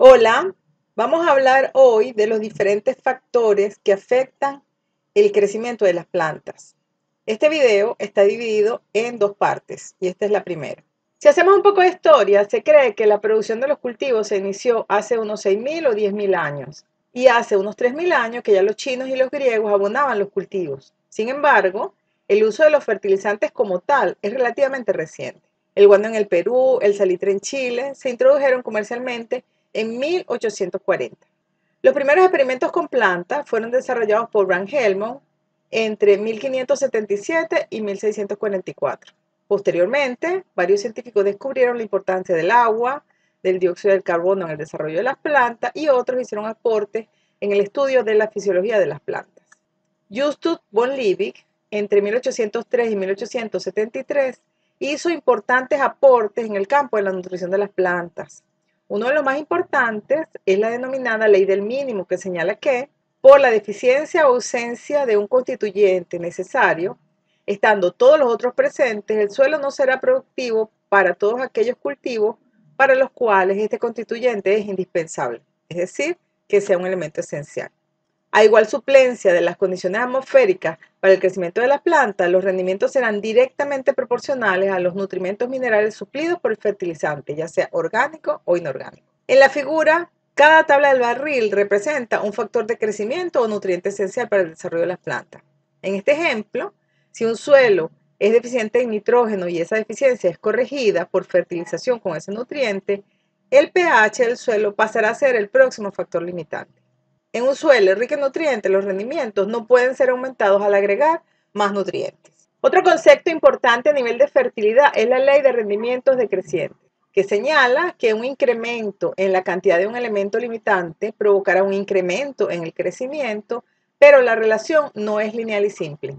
Hola, vamos a hablar hoy de los diferentes factores que afectan el crecimiento de las plantas. Este video está dividido en dos partes y esta es la primera. Si hacemos un poco de historia, se cree que la producción de los cultivos se inició hace unos 6.000 o 10.000 años y hace unos 3.000 años que ya los chinos y los griegos abonaban los cultivos. Sin embargo, el uso de los fertilizantes como tal es relativamente reciente. El guano en el Perú, el salitre en Chile, se introdujeron comercialmente en 1840. Los primeros experimentos con plantas fueron desarrollados por Van Helmont entre 1577 y 1644. Posteriormente, varios científicos descubrieron la importancia del agua, del dióxido de carbono en el desarrollo de las plantas y otros hicieron aportes en el estudio de la fisiología de las plantas. Justus von Liebig, entre 1803 y 1873, hizo importantes aportes en el campo de la nutrición de las plantas. Uno de los más importantes es la denominada ley del mínimo, que señala que, por la deficiencia o ausencia de un constituyente necesario, estando todos los otros presentes, el suelo no será productivo para todos aquellos cultivos para los cuales este constituyente es indispensable, es decir, que sea un elemento esencial. A igual suplencia de las condiciones atmosféricas para el crecimiento de las plantas, los rendimientos serán directamente proporcionales a los nutrimentos minerales suplidos por el fertilizante, ya sea orgánico o inorgánico. En la figura, cada tabla del barril representa un factor de crecimiento o nutriente esencial para el desarrollo de las plantas. En este ejemplo, si un suelo es deficiente en nitrógeno y esa deficiencia es corregida por fertilización con ese nutriente, el pH del suelo pasará a ser el próximo factor limitante. En un suelo rico en nutrientes, los rendimientos no pueden ser aumentados al agregar más nutrientes. Otro concepto importante a nivel de fertilidad es la ley de rendimientos decrecientes, que señala que un incremento en la cantidad de un elemento limitante provocará un incremento en el crecimiento, pero la relación no es lineal y simple.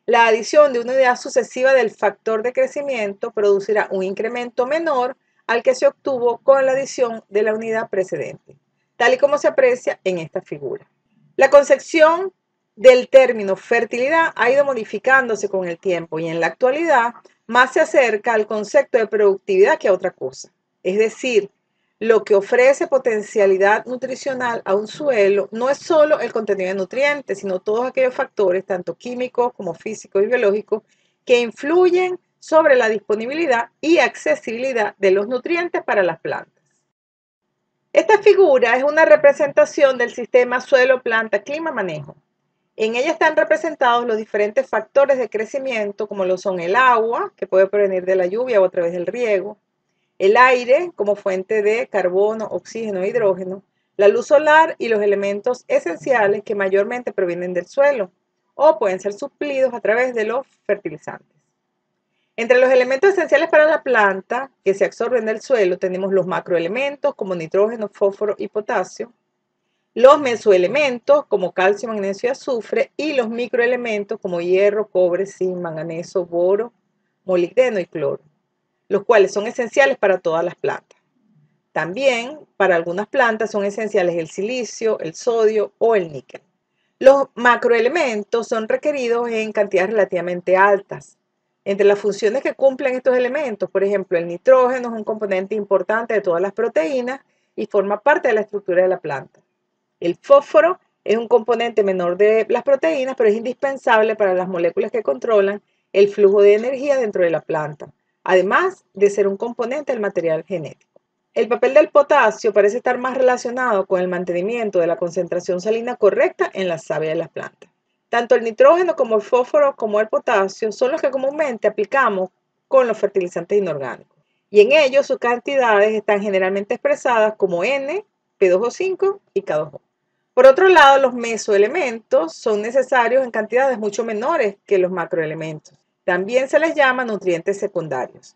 La adición de una unidad sucesiva del factor de crecimiento producirá un incremento menor al que se obtuvo con la adición de la unidad precedente, tal y como se aprecia en esta figura. La concepción del término fertilidad ha ido modificándose con el tiempo y en la actualidad más se acerca al concepto de productividad que a otra cosa. Es decir, lo que ofrece potencialidad nutricional a un suelo no es solo el contenido de nutrientes, sino todos aquellos factores, tanto químicos como físicos y biológicos, que influyen sobre la disponibilidad y accesibilidad de los nutrientes para las plantas. Esta figura es una representación del sistema suelo, planta, clima, manejo. En ella están representados los diferentes factores de crecimiento, como lo son el agua, que puede provenir de la lluvia o a través del riego, el aire como fuente de carbono, oxígeno e hidrógeno, la luz solar y los elementos esenciales que mayormente provienen del suelo o pueden ser suplidos a través de los fertilizantes. Entre los elementos esenciales para la planta que se absorben del suelo tenemos los macroelementos como nitrógeno, fósforo y potasio, los mesoelementos como calcio, magnesio y azufre y los microelementos como hierro, cobre, zinc, manganeso, boro, molibdeno y cloro, los cuales son esenciales para todas las plantas. También para algunas plantas son esenciales el silicio, el sodio o el níquel. Los macroelementos son requeridos en cantidades relativamente altas. Entre las funciones que cumplen estos elementos, por ejemplo, el nitrógeno es un componente importante de todas las proteínas y forma parte de la estructura de la planta. El fósforo es un componente menor de las proteínas, pero es indispensable para las moléculas que controlan el flujo de energía dentro de la planta, además de ser un componente del material genético. El papel del potasio parece estar más relacionado con el mantenimiento de la concentración salina correcta en la savia de las plantas. Tanto el nitrógeno como el fósforo como el potasio son los que comúnmente aplicamos con los fertilizantes inorgánicos. Y en ellos sus cantidades están generalmente expresadas como N, P2O5 y K2O. Por otro lado, los mesoelementos son necesarios en cantidades mucho menores que los macroelementos. También se les llama nutrientes secundarios.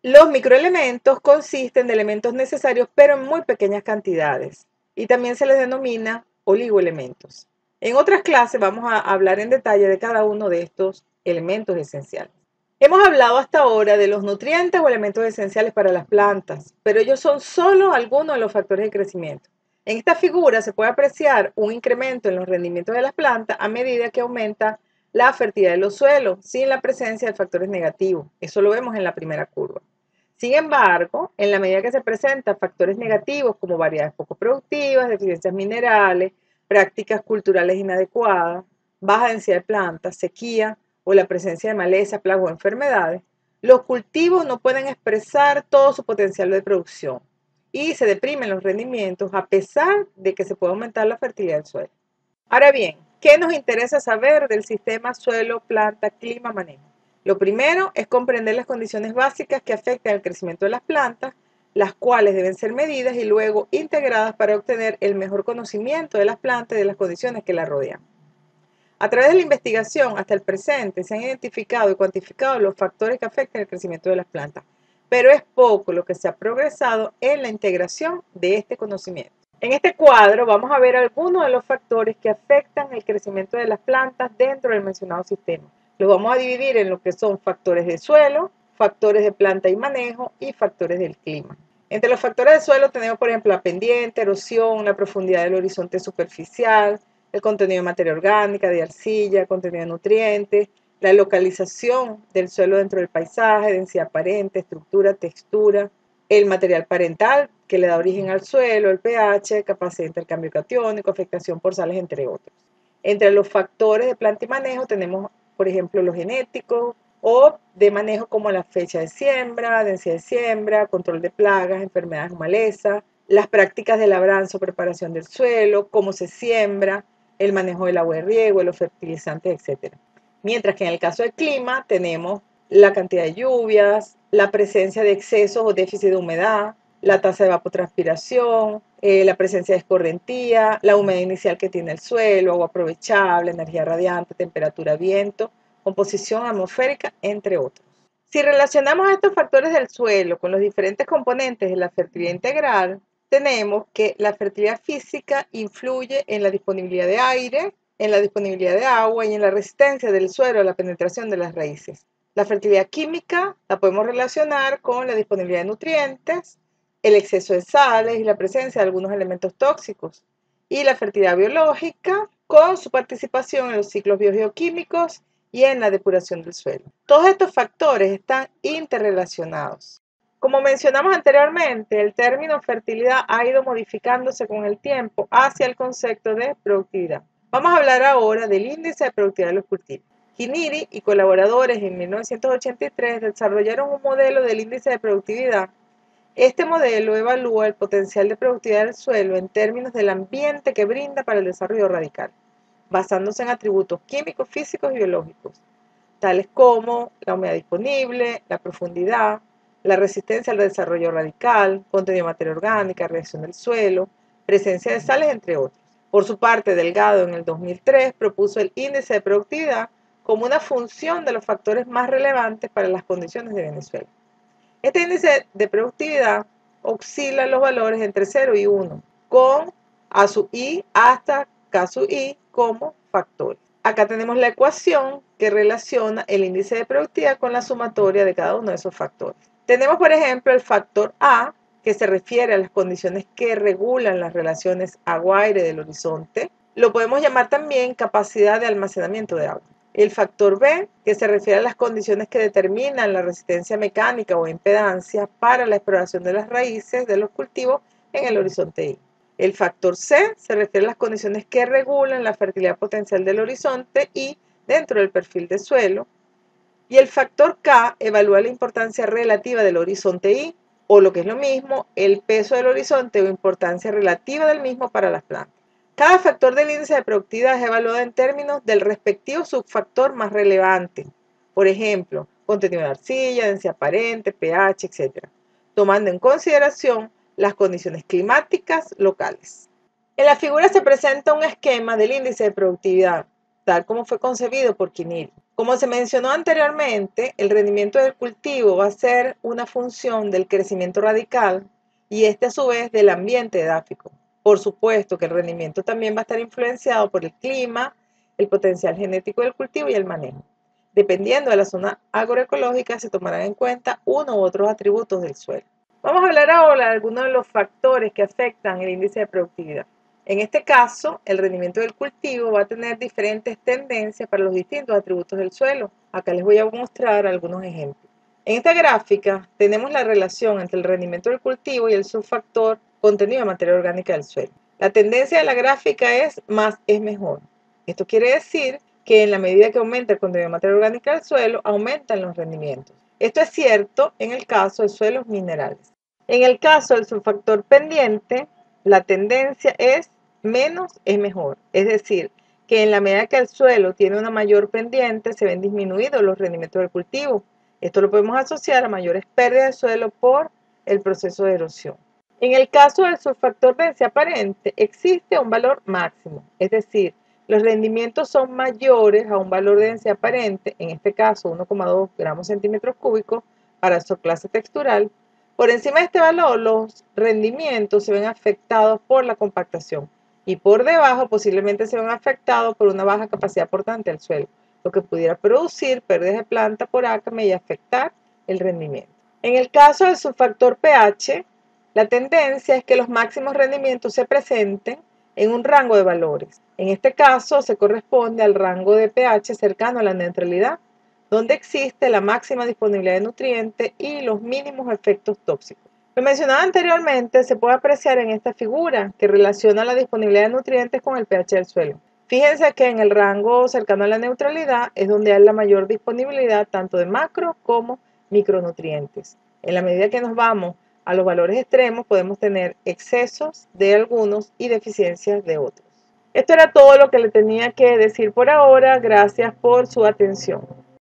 Los microelementos consisten de elementos necesarios pero en muy pequeñas cantidades y también se les denomina oligoelementos. En otras clases vamos a hablar en detalle de cada uno de estos elementos esenciales. Hemos hablado hasta ahora de los nutrientes o elementos esenciales para las plantas, pero ellos son solo algunos de los factores de crecimiento. En esta figura se puede apreciar un incremento en los rendimientos de las plantas a medida que aumenta la fertilidad de los suelos, sin la presencia de factores negativos. Eso lo vemos en la primera curva. Sin embargo, en la medida que se presentan factores negativos como variedades poco productivas, deficiencias minerales, prácticas culturales inadecuadas, baja densidad de plantas, sequía o la presencia de maleza, plagas o enfermedades, los cultivos no pueden expresar todo su potencial de producción y se deprimen los rendimientos a pesar de que se puede aumentar la fertilidad del suelo. Ahora bien, ¿qué nos interesa saber del sistema suelo, planta, clima, manejo? Lo primero es comprender las condiciones básicas que afectan el crecimiento de las plantas, las cuales deben ser medidas y luego integradas para obtener el mejor conocimiento de las plantas y de las condiciones que las rodean. A través de la investigación hasta el presente se han identificado y cuantificado los factores que afectan el crecimiento de las plantas, pero es poco lo que se ha progresado en la integración de este conocimiento. En este cuadro vamos a ver algunos de los factores que afectan el crecimiento de las plantas dentro del mencionado sistema. Los vamos a dividir en lo que son factores de suelo, factores de planta y manejo y factores del clima. Entre los factores de suelo tenemos, por ejemplo, la pendiente, erosión, la profundidad del horizonte superficial, el contenido de materia orgánica, de arcilla, contenido de nutrientes, la localización del suelo dentro del paisaje, densidad aparente, estructura, textura, el material parental que le da origen al suelo, el pH, capacidad de intercambio catiónico, afectación por sales, entre otros. Entre los factores de planta y manejo tenemos, por ejemplo, los genéticos o de manejo como la fecha de siembra, densidad de siembra, control de plagas, enfermedades o maleza, las prácticas de labranza o preparación del suelo, cómo se siembra, el manejo del agua de riego, los fertilizantes, etc. Mientras que en el caso del clima tenemos la cantidad de lluvias, la presencia de excesos o déficit de humedad, la tasa de evapotranspiración, la presencia de escorrentía, la humedad inicial que tiene el suelo, agua aprovechable, energía radiante, temperatura, viento, composición atmosférica, entre otros. Si relacionamos estos factores del suelo con los diferentes componentes de la fertilidad integral, tenemos que la fertilidad física influye en la disponibilidad de aire, en la disponibilidad de agua y en la resistencia del suelo a la penetración de las raíces. La fertilidad química la podemos relacionar con la disponibilidad de nutrientes, el exceso de sales y la presencia de algunos elementos tóxicos. Y la fertilidad biológica con su participación en los ciclos biogeoquímicos y en la depuración del suelo. Todos estos factores están interrelacionados. Como mencionamos anteriormente, el término fertilidad ha ido modificándose con el tiempo hacia el concepto de productividad. Vamos a hablar ahora del índice de productividad de los cultivos. Guinieri y colaboradores en 1983 desarrollaron un modelo del índice de productividad. Este modelo evalúa el potencial de productividad del suelo en términos del ambiente que brinda para el desarrollo radical, basándose en atributos químicos, físicos y biológicos, tales como la humedad disponible, la profundidad, la resistencia al desarrollo radical, contenido de materia orgánica, reacción del suelo, presencia de sales, entre otros. Por su parte, Delgado en el 2003 propuso el índice de productividad como una función de los factores más relevantes para las condiciones de Venezuela. Este índice de productividad oscila los valores entre 0 y 1, con A sub i hasta K sub i como factores. Acá tenemos la ecuación que relaciona el índice de productividad con la sumatoria de cada uno de esos factores. Tenemos, por ejemplo, el factor A, que se refiere a las condiciones que regulan las relaciones agua-aire del horizonte. Lo podemos llamar también capacidad de almacenamiento de agua. El factor B, que se refiere a las condiciones que determinan la resistencia mecánica o impedancia para la exploración de las raíces de los cultivos en el horizonte I. El factor C se refiere a las condiciones que regulan la fertilidad potencial del horizonte I dentro del perfil de suelo. Y el factor K evalúa la importancia relativa del horizonte I, o lo que es lo mismo, el peso del horizonte o importancia relativa del mismo para las plantas. Cada factor del índice de productividad es evaluado en términos del respectivo subfactor más relevante. Por ejemplo, contenido de arcilla, densidad aparente, pH, etc., tomando en consideración las condiciones climáticas locales. En la figura se presenta un esquema del índice de productividad, tal como fue concebido por Guinieri. Como se mencionó anteriormente, el rendimiento del cultivo va a ser una función del crecimiento radical y este a su vez del ambiente edáfico. Por supuesto que el rendimiento también va a estar influenciado por el clima, el potencial genético del cultivo y el manejo. Dependiendo de la zona agroecológica, se tomarán en cuenta uno u otros atributos del suelo. Vamos a hablar ahora de algunos de los factores que afectan el índice de productividad. En este caso, el rendimiento del cultivo va a tener diferentes tendencias para los distintos atributos del suelo. Acá les voy a mostrar algunos ejemplos. En esta gráfica tenemos la relación entre el rendimiento del cultivo y el subfactor contenido de materia orgánica del suelo. La tendencia de la gráfica es más es mejor. Esto quiere decir que en la medida que aumenta el contenido de materia orgánica del suelo, aumentan los rendimientos. Esto es cierto en el caso de suelos minerales. En el caso del subfactor pendiente, la tendencia es menos es mejor. Es decir, que en la medida que el suelo tiene una mayor pendiente, se ven disminuidos los rendimientos del cultivo. Esto lo podemos asociar a mayores pérdidas de suelo por el proceso de erosión. En el caso del subfactor densidad aparente, existe un valor máximo, es decir, los rendimientos son mayores a un valor de densidad aparente, en este caso 1,2 gramos centímetros cúbicos para su clase textural. Por encima de este valor, los rendimientos se ven afectados por la compactación y por debajo posiblemente se ven afectados por una baja capacidad portante del suelo, lo que pudiera producir pérdidas de planta por acme y afectar el rendimiento. En el caso del subfactor pH, la tendencia es que los máximos rendimientos se presenten en un rango de valores. En este caso se corresponde al rango de pH cercano a la neutralidad, donde existe la máxima disponibilidad de nutrientes y los mínimos efectos tóxicos. Lo mencionado anteriormente se puede apreciar en esta figura que relaciona la disponibilidad de nutrientes con el pH del suelo. Fíjense que en el rango cercano a la neutralidad es donde hay la mayor disponibilidad tanto de macro como micronutrientes. En la medida que nos vamos a los valores extremos podemos tener excesos de algunos y deficiencias de otros. Esto era todo lo que le tenía que decir por ahora. Gracias por su atención.